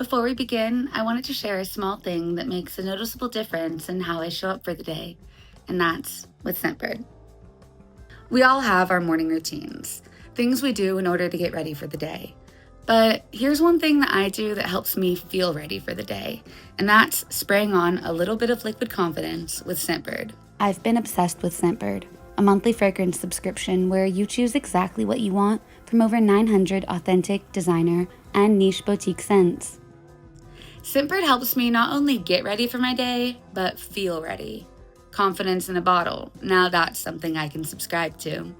Before we begin, I wanted to share a small thing that makes a noticeable difference in how I show up for the day, and that's with Scentbird. We all have our morning routines, things we do in order to get ready for the day. But here's one thing that I do that helps me feel ready for the day, and that's spraying on a little bit of liquid confidence with Scentbird. I've been obsessed with Scentbird, a monthly fragrance subscription where you choose exactly what you want from over 900 authentic, designer, and niche boutique scents. Scentbird helps me not only get ready for my day, but feel ready. Confidence in a bottle. Now that's something I can subscribe to.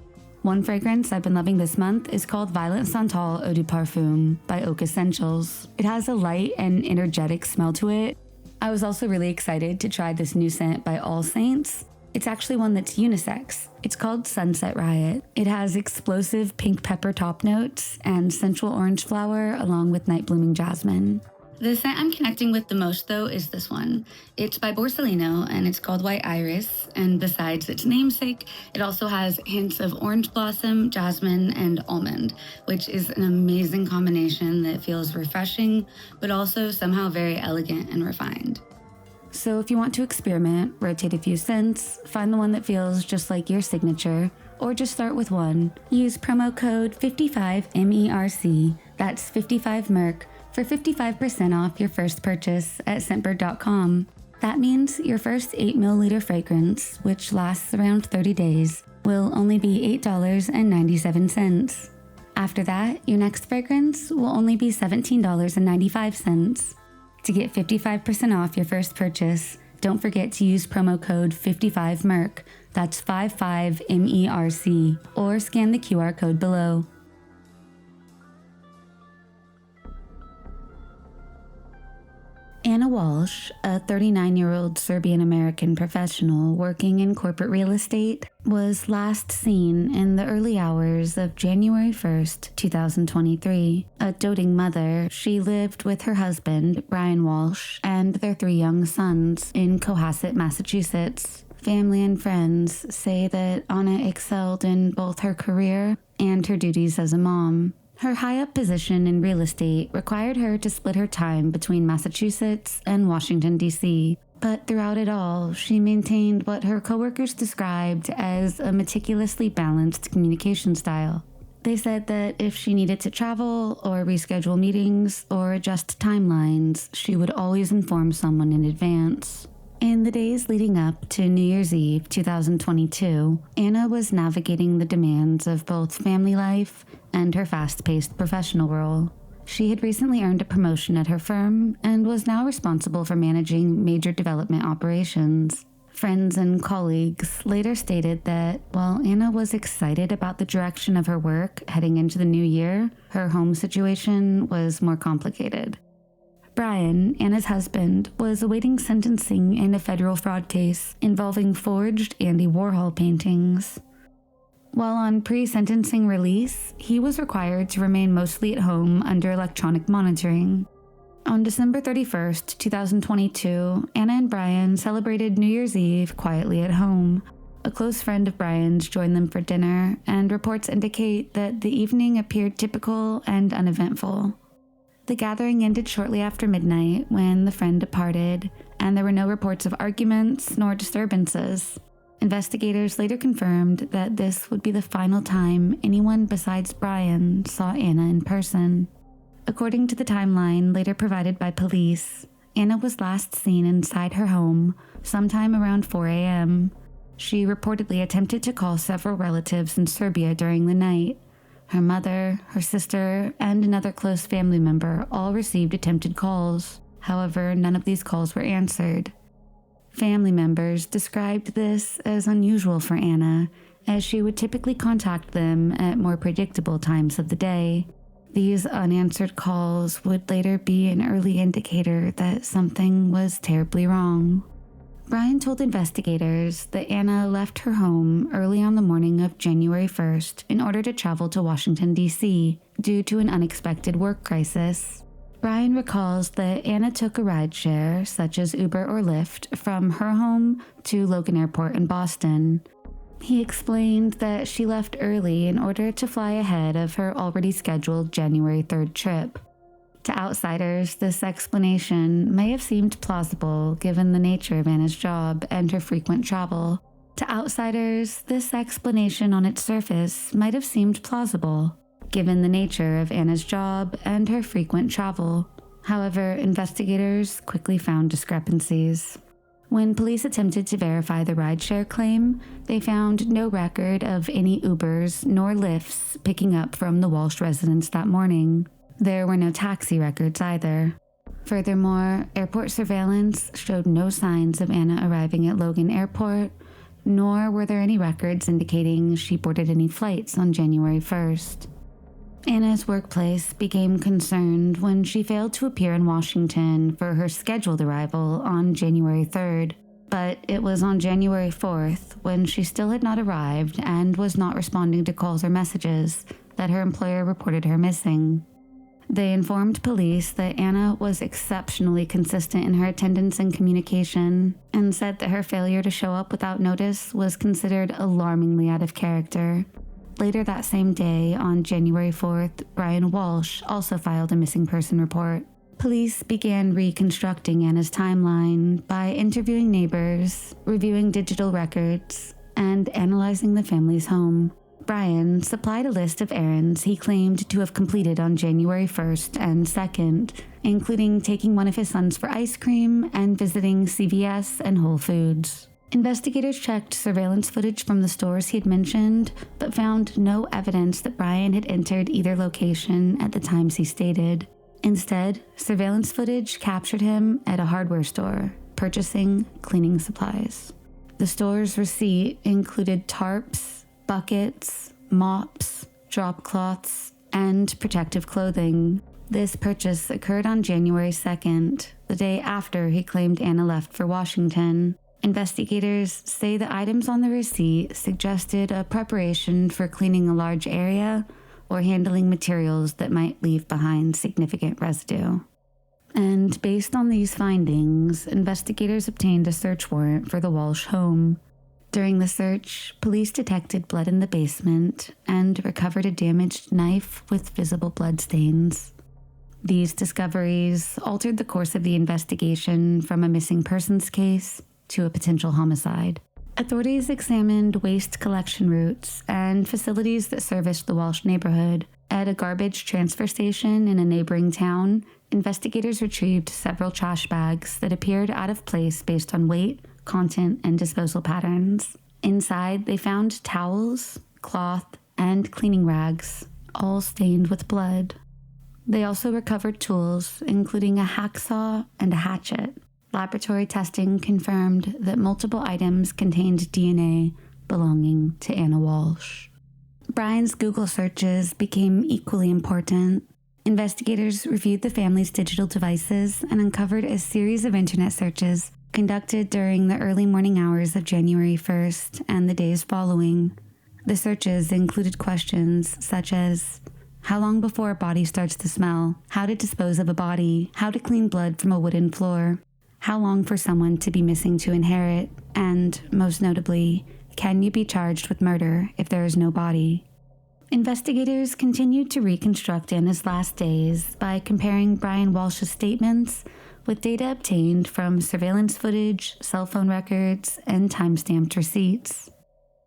One fragrance I've been loving this month is called Violet Santal Eau de Parfum by Oak Essentials. It has a light and energetic smell to it. I was also really excited to try this new scent by All Saints. It's actually one that's unisex. It's called Sunset Riot. It has explosive pink pepper top notes and sensual orange flower along with night blooming jasmine. The scent I'm connecting with the most, though, is this one. It's by Borsalino, and it's called White Iris, and besides its namesake, it also has hints of orange blossom, jasmine, and almond, which is an amazing combination that feels refreshing, but also somehow very elegant and refined. So if you want to experiment, rotate a few scents, find the one that feels just like your signature, or just start with one, use promo code 55MERC, that's 55 Merc, for 55% off your first purchase at Scentbird.com. That means your first 8 milliliter fragrance, which lasts around 30 days, will only be $8.97. After that, your next fragrance will only be $17.95. To get 55% off your first purchase, don't forget to use promo code 55MERC, that's 55MERC, or scan the QR code below. Anna Walsh, a 39-year-old Serbian-American professional working in corporate real estate, was last seen in the early hours of January 1st, 2023. A doting mother, she lived with her husband, Brian Walsh, and their 3 young sons in Cohasset, Massachusetts. Family and friends say that Anna excelled in both her career and her duties as a mom. Her high-up position in real estate required her to split her time between Massachusetts and Washington, D.C., but throughout it all, she maintained what her coworkers described as a meticulously balanced communication style. They said that if she needed to travel or reschedule meetings or adjust timelines, she would always inform someone in advance. In the days leading up to New Year's Eve 2022, Anna was navigating the demands of both family life and her fast-paced professional role. She had recently earned a promotion at her firm and was now responsible for managing major development operations. Friends and colleagues later stated that while Anna was excited about the direction of her work heading into the new year, her home situation was more complicated. Brian, Anna's husband, was awaiting sentencing in a federal fraud case involving forged Andy Warhol paintings. While on pre-sentencing release, he was required to remain mostly at home under electronic monitoring. On December 31st, 2022, Anna and Brian celebrated New Year's Eve quietly at home. A close friend of Brian's joined them for dinner, and reports indicate that the evening appeared typical and uneventful. The gathering ended shortly after midnight when the friend departed, and there were no reports of arguments nor disturbances. Investigators later confirmed that this would be the final time anyone besides Brian saw Anna in person. According to the timeline later provided by police, Anna was last seen inside her home sometime around 4 a.m. She reportedly attempted to call several relatives in Serbia during the night. Her mother, her sister, and another close family member all received attempted calls. However, none of these calls were answered. Family members described this as unusual for Anna, as she would typically contact them at more predictable times of the day. These unanswered calls would later be an early indicator that something was terribly wrong. Brian told investigators that Anna left her home early on the morning of January 1st in order to travel to Washington, D.C., due to an unexpected work crisis. Brian recalls that Anna took a rideshare, such as Uber or Lyft, from her home to Logan Airport in Boston. He explained that she left early in order to fly ahead of her already scheduled January 3rd trip. To outsiders, this explanation may have seemed plausible given the nature of Anna's job and her frequent travel. To outsiders, this explanation on its surface might have seemed plausible, given the nature of Anna's job and her frequent travel. However, investigators quickly found discrepancies. When police attempted to verify the rideshare claim, they found no record of any Ubers nor Lyfts picking up from the Walsh residence that morning. There were no taxi records either. Furthermore, airport surveillance showed no signs of Anna arriving at Logan Airport, nor were there any records indicating she boarded any flights on January 1st. Anna's workplace became concerned when she failed to appear in Washington for her scheduled arrival on January 3rd, but it was on January 4th, when she still had not arrived and was not responding to calls or messages, that her employer reported her missing. They informed police that Anna was exceptionally consistent in her attendance and communication, and said that her failure to show up without notice was considered alarmingly out of character. Later that same day, on January 4th, Brian Walsh also filed a missing person report. Police began reconstructing Anna's timeline by interviewing neighbors, reviewing digital records, and analyzing the family's home. Brian supplied a list of errands he claimed to have completed on January 1st and 2nd, including taking one of his sons for ice cream and visiting CVS and Whole Foods. Investigators checked surveillance footage from the stores he had mentioned, but found no evidence that Brian had entered either location at the times he stated. Instead, surveillance footage captured him at a hardware store, purchasing cleaning supplies. The store's receipt included tarps, buckets, mops, drop cloths, and protective clothing. This purchase occurred on January 2nd, the day after he claimed Anna left for Washington. Investigators say the items on the receipt suggested a preparation for cleaning a large area or handling materials that might leave behind significant residue. And based on these findings, investigators obtained a search warrant for the Walsh home. During the search, police detected blood in the basement and recovered a damaged knife with visible bloodstains. These discoveries altered the course of the investigation from a missing persons case to a potential homicide. Authorities examined waste collection routes and facilities that serviced the Walsh neighborhood. At a garbage transfer station in a neighboring town, investigators retrieved several trash bags that appeared out of place based on weight, content, and disposal patterns. Inside, they found towels, cloth, and cleaning rags, all stained with blood. They also recovered tools, including a hacksaw and a hatchet. Laboratory testing confirmed that multiple items contained DNA belonging to Anna Walsh. Brian's Google searches became equally important. Investigators reviewed the family's digital devices and uncovered a series of internet searches conducted during the early morning hours of January 1st and the days following. The searches included questions such as how long before a body starts to smell, how to dispose of a body, how to clean blood from a wooden floor, how long for someone to be missing to inherit, and, most notably, can you be charged with murder if there is no body? Investigators continued to reconstruct Anna's last days by comparing Brian Walsh's statements with data obtained from surveillance footage, cell phone records, and time-stamped receipts.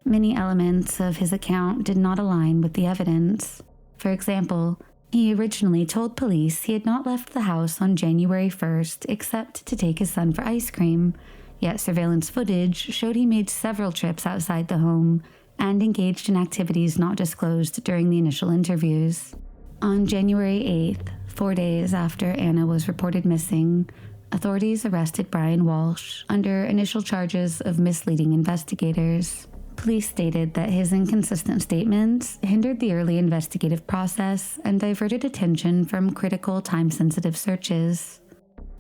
Many elements of his account did not align with the evidence. For example, he originally told police he had not left the house on January 1st except to take his son for ice cream, yet surveillance footage showed he made several trips outside the home and engaged in activities not disclosed during the initial interviews. On January 8th, 4 days after Anna was reported missing, authorities arrested Brian Walsh under initial charges of misleading investigators. Police stated that his inconsistent statements hindered the early investigative process and diverted attention from critical, time-sensitive searches.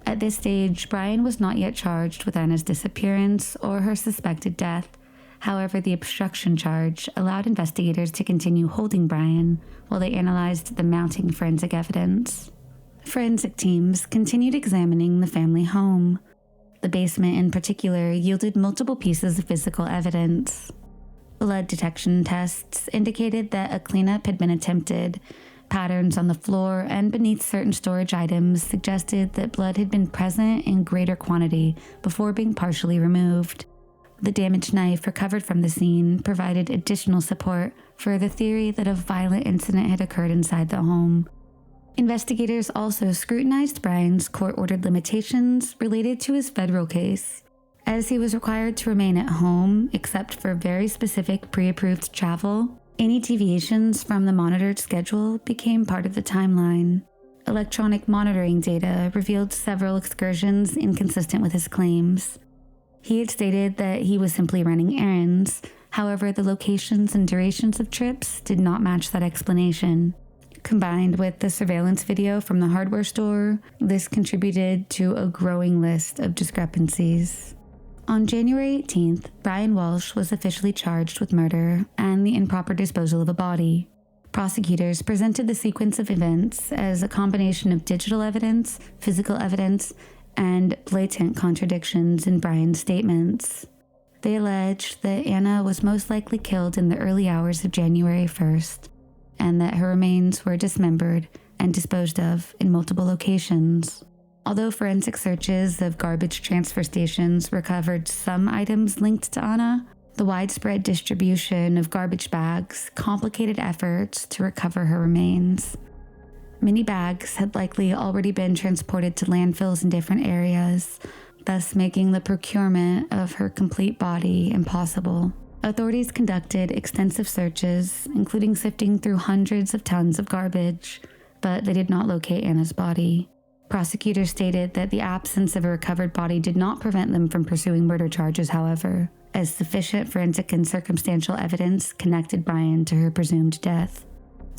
At this stage, Brian was not yet charged with Anna's disappearance or her suspected death. However, the obstruction charge allowed investigators to continue holding Brian while they analyzed the mounting forensic evidence. Forensic teams continued examining the family home. The basement in particular yielded multiple pieces of physical evidence. Blood detection tests indicated that a cleanup had been attempted, Patterns on the floor and beneath certain storage items suggested that blood had been present in greater quantity before being partially removed. The damaged knife recovered from the scene provided additional support for the theory that a violent incident had occurred inside the home. Investigators also scrutinized Brian's court-ordered limitations related to his federal case, as he was required to remain at home except for very specific pre-approved travel. Any deviations from the monitored schedule became part of the timeline. Electronic monitoring data revealed several excursions inconsistent with his claims. He had stated that he was simply running errands. However, the locations and durations of trips did not match that explanation. Combined with the surveillance video from the hardware store, this contributed to a growing list of discrepancies. On January 18th, Brian Walsh was officially charged with murder and the improper disposal of a body. Prosecutors presented the sequence of events as a combination of digital evidence, physical evidence, and blatant contradictions in Brian's statements. They alleged that Anna was most likely killed in the early hours of January 1st, and that her remains were dismembered and disposed of in multiple locations. Although forensic searches of garbage transfer stations recovered some items linked to Anna, the widespread distribution of garbage bags complicated efforts to recover her remains. Many bags had likely already been transported to landfills in different areas, thus making the procurement of her complete body impossible. Authorities conducted extensive searches, including sifting through hundreds of tons of garbage, but they did not locate Anna's body. Prosecutors stated that the absence of a recovered body did not prevent them from pursuing murder charges, however, as sufficient forensic and circumstantial evidence connected Brian to her presumed death.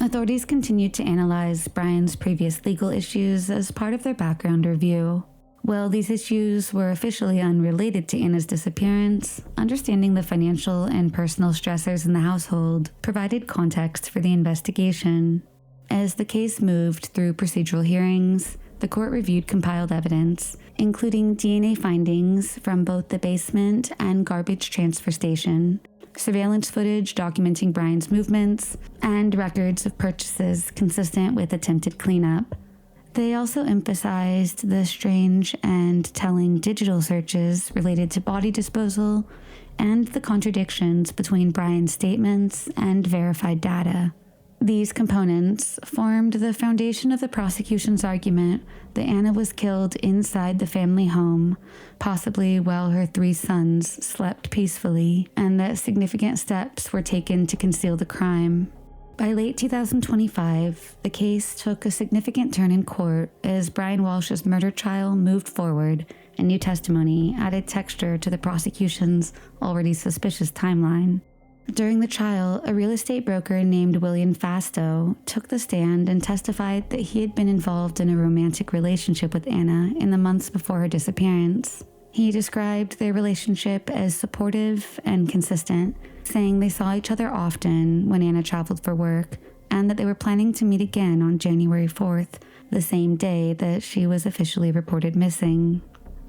Authorities continued to analyze Brian's previous legal issues as part of their background review. While these issues were officially unrelated to Anna's disappearance, understanding the financial and personal stressors in the household provided context for the investigation. As the case moved through procedural hearings, the court reviewed compiled evidence, including DNA findings from both the basement and garbage transfer station, surveillance footage documenting Brian's movements, and records of purchases consistent with attempted cleanup. They also emphasized the strange and telling digital searches related to body disposal and the contradictions between Brian's statements and verified data. These components formed the foundation of the prosecution's argument that Anna was killed inside the family home, possibly while her 3 sons slept peacefully, and that significant steps were taken to conceal the crime. By late 2025, the case took a significant turn in court as Brian Walsh's murder trial moved forward, and new testimony added texture to the prosecution's already suspicious timeline. During the trial, a real estate broker named William Fastow took the stand and testified that he had been involved in a romantic relationship with Anna in the months before her disappearance. He described their relationship as supportive and consistent, saying they saw each other often when Anna traveled for work, and that they were planning to meet again on January 4th, the same day that she was officially reported missing.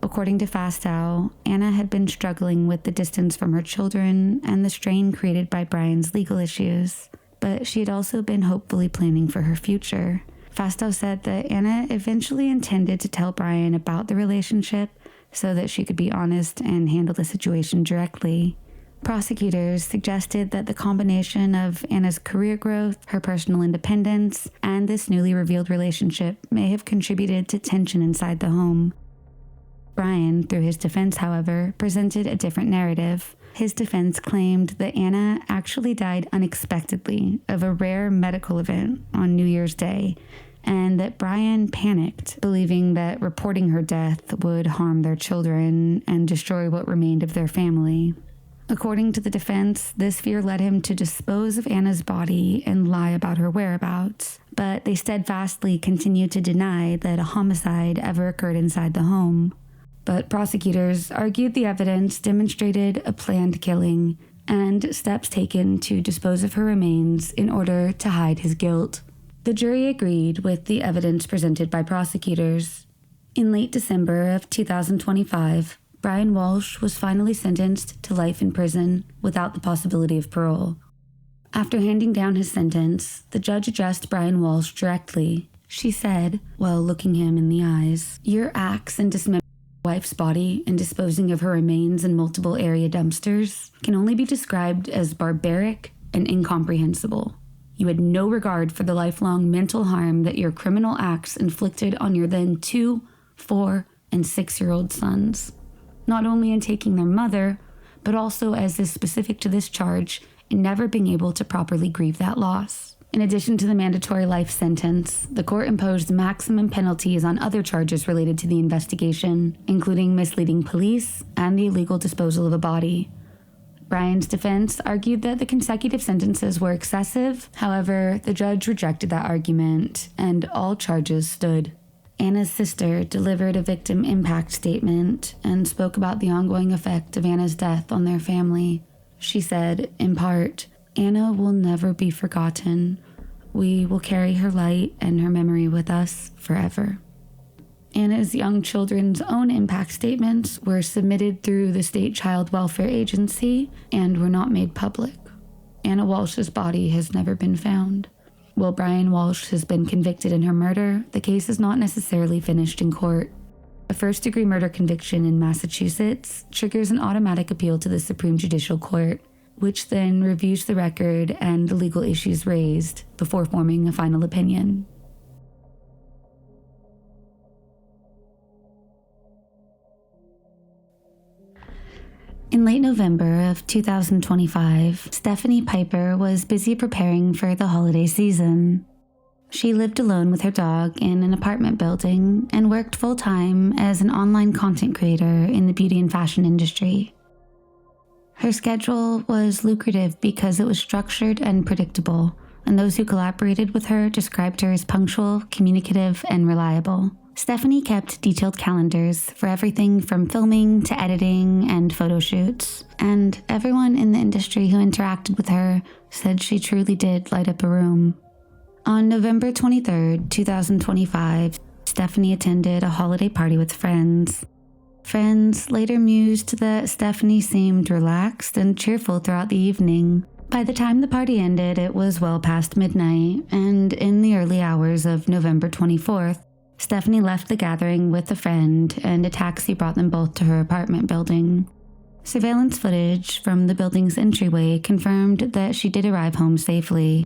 According to Fastow, Anna had been struggling with the distance from her children and the strain created by Brian's legal issues, but she had also been hopefully planning for her future. Fastow said that Anna eventually intended to tell Brian about the relationship so that she could be honest and handle the situation directly. Prosecutors suggested that the combination of Anna's career growth, her personal independence, and this newly revealed relationship may have contributed to tension inside the home. Brian, through his defense, however, presented a different narrative. His defense claimed that Anna actually died unexpectedly of a rare medical event on New Year's Day, and that Brian panicked, believing that reporting her death would harm their children and destroy what remained of their family. According to the defense, this fear led him to dispose of Anna's body and lie about her whereabouts, but they steadfastly continued to deny that a homicide ever occurred inside the home. But prosecutors argued the evidence demonstrated a planned killing and steps taken to dispose of her remains in order to hide his guilt. The jury agreed with the evidence presented by prosecutors. In late December of 2025, Brian Walsh was finally sentenced to life in prison without the possibility of parole. After handing down his sentence, the judge addressed Brian Walsh directly. She said, while looking him in the eyes, "Your acts in dismembering your wife's body and disposing of her remains in multiple area dumpsters can only be described as barbaric and incomprehensible. You had no regard for the lifelong mental harm that your criminal acts inflicted on your then 2, 4, and 6-year-old sons, not only in taking their mother, but also, as is specific to this charge, in never being able to properly grieve that loss." In addition to the mandatory life sentence, the court imposed maximum penalties on other charges related to the investigation, including misleading police and the illegal disposal of a body. Brian's defense argued that the consecutive sentences were excessive. However, the judge rejected that argument, and all charges stood. Anna's sister delivered a victim impact statement and spoke about the ongoing effect of Anna's death on their family. She said, in part, "Anna will never be forgotten. We will carry her light and her memory with us forever." Anna's young children's own impact statements were submitted through the State Child Welfare Agency and were not made public. Anna Walsh's body has never been found. While Brian Walsh has been convicted in her murder, the case is not necessarily finished in court. A first-degree murder conviction in Massachusetts triggers an automatic appeal to the Supreme Judicial Court, which then reviews the record and the legal issues raised before forming a final opinion. In late November of 2025, Stephanie Pieper was busy preparing for the holiday season. She lived alone with her dog in an apartment building and worked full-time as an online content creator in the beauty and fashion industry. Her schedule was lucrative because it was structured and predictable, and those who collaborated with her described her as punctual, communicative, and reliable. Stephanie kept detailed calendars for everything from filming to editing and photo shoots, and everyone in the industry who interacted with her said she truly did light up a room. On November 23rd, 2025, Stephanie attended a holiday party with friends. Friends later mused that Stephanie seemed relaxed and cheerful throughout the evening. By the time the party ended, it was well past midnight, and in the early hours of November 24th, Stephanie left the gathering with a friend, and a taxi brought them both to her apartment building. Surveillance footage from the building's entryway confirmed that she did arrive home safely.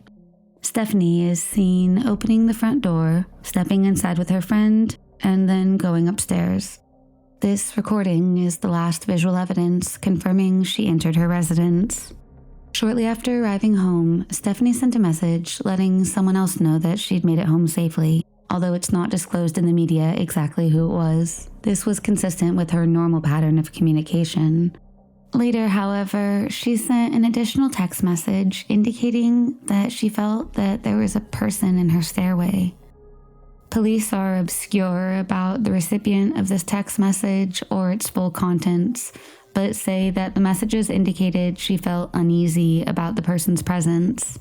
Stephanie is seen opening the front door, stepping inside with her friend, and then going upstairs. This recording is the last visual evidence confirming she entered her residence. Shortly after arriving home, Stephanie sent a message letting someone else know that she'd made it home safely, although it's not disclosed in the media exactly who it was. This was consistent with her normal pattern of communication. Later, however, she sent an additional text message indicating that she felt that there was a person in her stairway. Police are obscure about the recipient of this text message or its full contents, but say that the messages indicated she felt uneasy about the person's presence.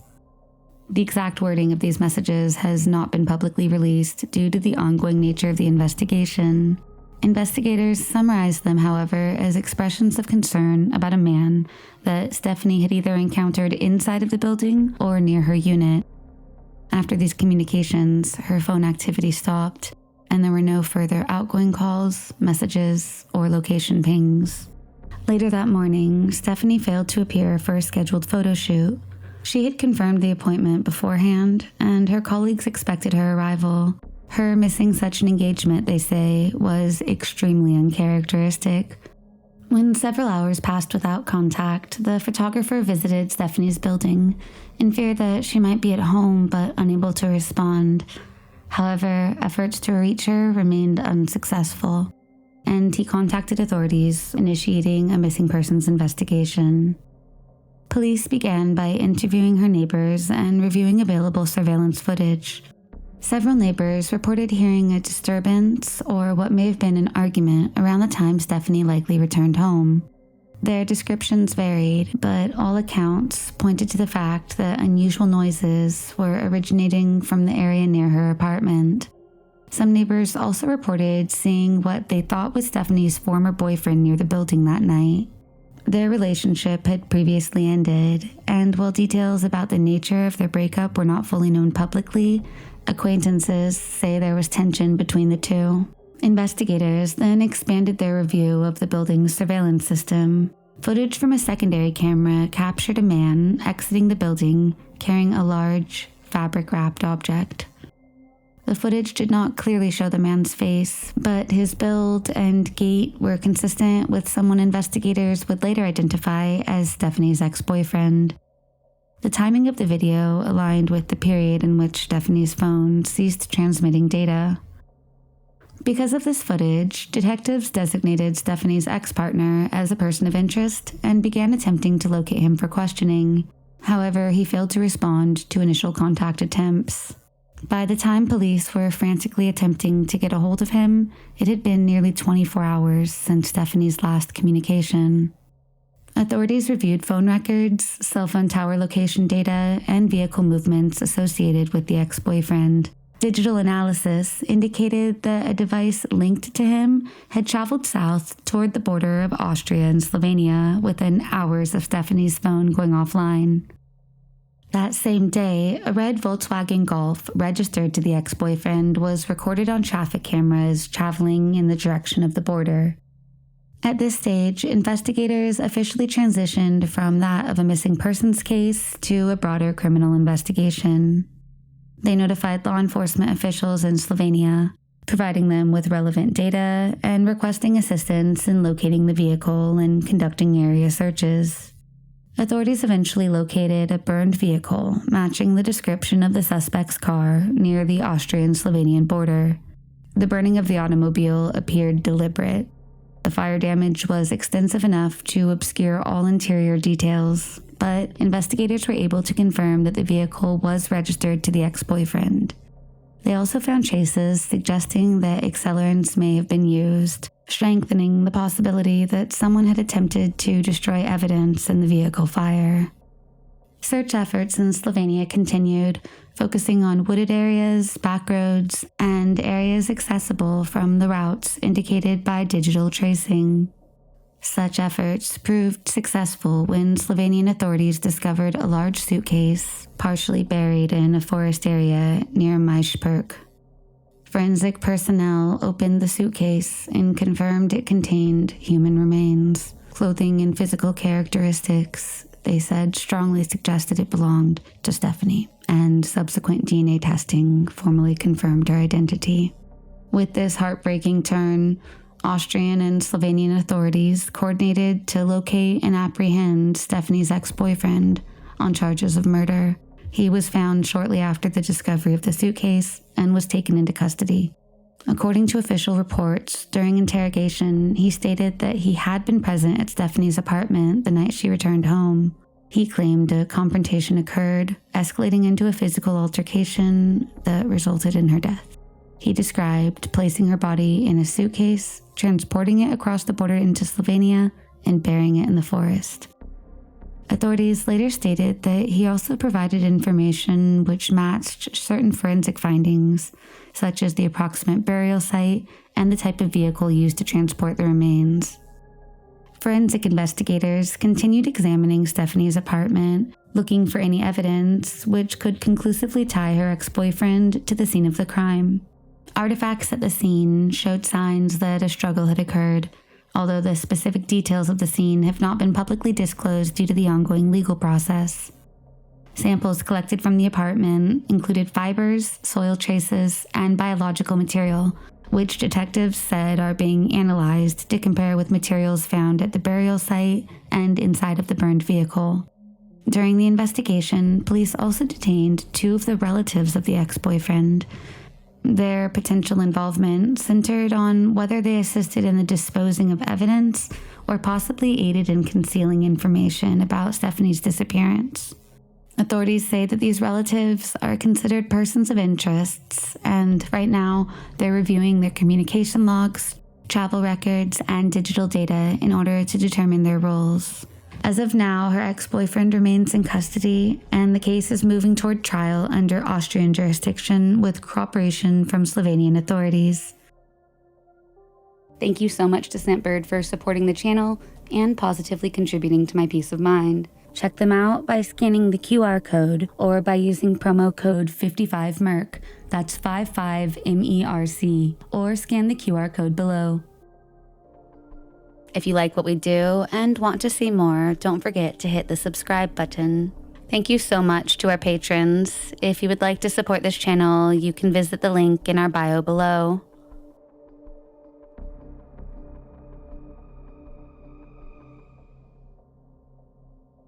The exact wording of these messages has not been publicly released due to the ongoing nature of the investigation. Investigators summarized them, however, as expressions of concern about a man that Stephanie had either encountered inside of the building or near her unit. After these communications, her phone activity stopped, and there were no further outgoing calls, messages, or location pings. Later that morning, Stephanie failed to appear for a scheduled photo shoot. She had confirmed the appointment beforehand, and her colleagues expected her arrival. Her missing such an engagement, they say, was extremely uncharacteristic. When several hours passed without contact, the photographer visited Stephanie's building in fear that she might be at home but unable to respond. However, efforts to reach her remained unsuccessful, and he contacted authorities, initiating a missing persons investigation. Police began by interviewing her neighbors and reviewing available surveillance footage. Several neighbors reported hearing a disturbance or what may have been an argument around the time Stephanie likely returned home. Their descriptions varied, but all accounts pointed to the fact that unusual noises were originating from the area near her apartment. Some neighbors also reported seeing what they thought was Stephanie's former boyfriend near the building that night. Their relationship had previously ended, and while details about the nature of their breakup were not fully known publicly, acquaintances say there was tension between the two. Investigators then expanded their review of the building's surveillance system. Footage from a secondary camera captured a man exiting the building carrying a large, fabric-wrapped object. The footage did not clearly show the man's face, but his build and gait were consistent with someone investigators would later identify as Stephanie's ex-boyfriend. The timing of the video aligned with the period in which Stephanie's phone ceased transmitting data. Because of this footage, detectives designated Stephanie's ex-partner as a person of interest and began attempting to locate him for questioning. However, he failed to respond to initial contact attempts. By the time police were frantically attempting to get a hold of him, it had been nearly 24 hours since Stephanie's last communication. Authorities reviewed phone records, cell phone tower location data, and vehicle movements associated with the ex-boyfriend. Digital analysis indicated that a device linked to him had traveled south toward the border of Austria and Slovenia within hours of Stephanie's phone going offline. That same day, a red Volkswagen Golf registered to the ex-boyfriend was recorded on traffic cameras traveling in the direction of the border. At this stage, investigators officially transitioned from that of a missing persons case to a broader criminal investigation. They notified law enforcement officials in Slovenia, providing them with relevant data and requesting assistance in locating the vehicle and conducting area searches. Authorities eventually located a burned vehicle matching the description of the suspect's car near the Austrian-Slovenian border. The burning of the automobile appeared deliberate. The fire damage was extensive enough to obscure all interior details, but investigators were able to confirm that the vehicle was registered to the ex-boyfriend. They also found traces suggesting that accelerants may have been used, strengthening the possibility that someone had attempted to destroy evidence in the vehicle fire. Search efforts in Slovenia continued, focusing on wooded areas, back roads, and areas accessible from the routes indicated by digital tracing. Such efforts proved successful when Slovenian authorities discovered a large suitcase partially buried in a forest area near Pieper. Forensic personnel opened the suitcase and confirmed it contained human remains. Clothing and physical characteristics, they said, strongly suggested it belonged to Stephanie, and subsequent DNA testing formally confirmed her identity. With this heartbreaking turn, Austrian and Slovenian authorities coordinated to locate and apprehend Stephanie's ex-boyfriend on charges of murder. He was found shortly after the discovery of the suitcase and was taken into custody. According to official reports, during interrogation, he stated that he had been present at Stephanie's apartment the night she returned home. He claimed a confrontation occurred, escalating into a physical altercation that resulted in her death. He described placing her body in a suitcase, transporting it across the border into Slovenia, and burying it in the forest. Authorities later stated that he also provided information which matched certain forensic findings, such as the approximate burial site and the type of vehicle used to transport the remains. Forensic investigators continued examining Stephanie's apartment, looking for any evidence which could conclusively tie her ex-boyfriend to the scene of the crime. Artifacts at the scene showed signs that a struggle had occurred, although the specific details of the scene have not been publicly disclosed due to the ongoing legal process. Samples collected from the apartment included fibers, soil traces, and biological material, which detectives said are being analyzed to compare with materials found at the burial site and inside of the burned vehicle. During the investigation, police also detained 2 of the relatives of the ex-boyfriend. Their potential involvement centered on whether they assisted in the disposing of evidence or possibly aided in concealing information about Stephanie's disappearance. Authorities say that these relatives are considered persons of interest, and right now they're reviewing their communication logs, travel records, and digital data in order to determine their roles. As of now, her ex-boyfriend remains in custody, and the case is moving toward trial under Austrian jurisdiction with cooperation from Slovenian authorities. Thank you so much to Scentbird for supporting the channel, and positively contributing to my peace of mind. Check them out by scanning the QR code or by using promo code 55MERC, that's 55MERC, or scan the QR code below. If you like what we do and want to see more, don't forget to hit the subscribe button. Thank you so much to our patrons. If you would like to support this channel, you can visit the link in our bio below.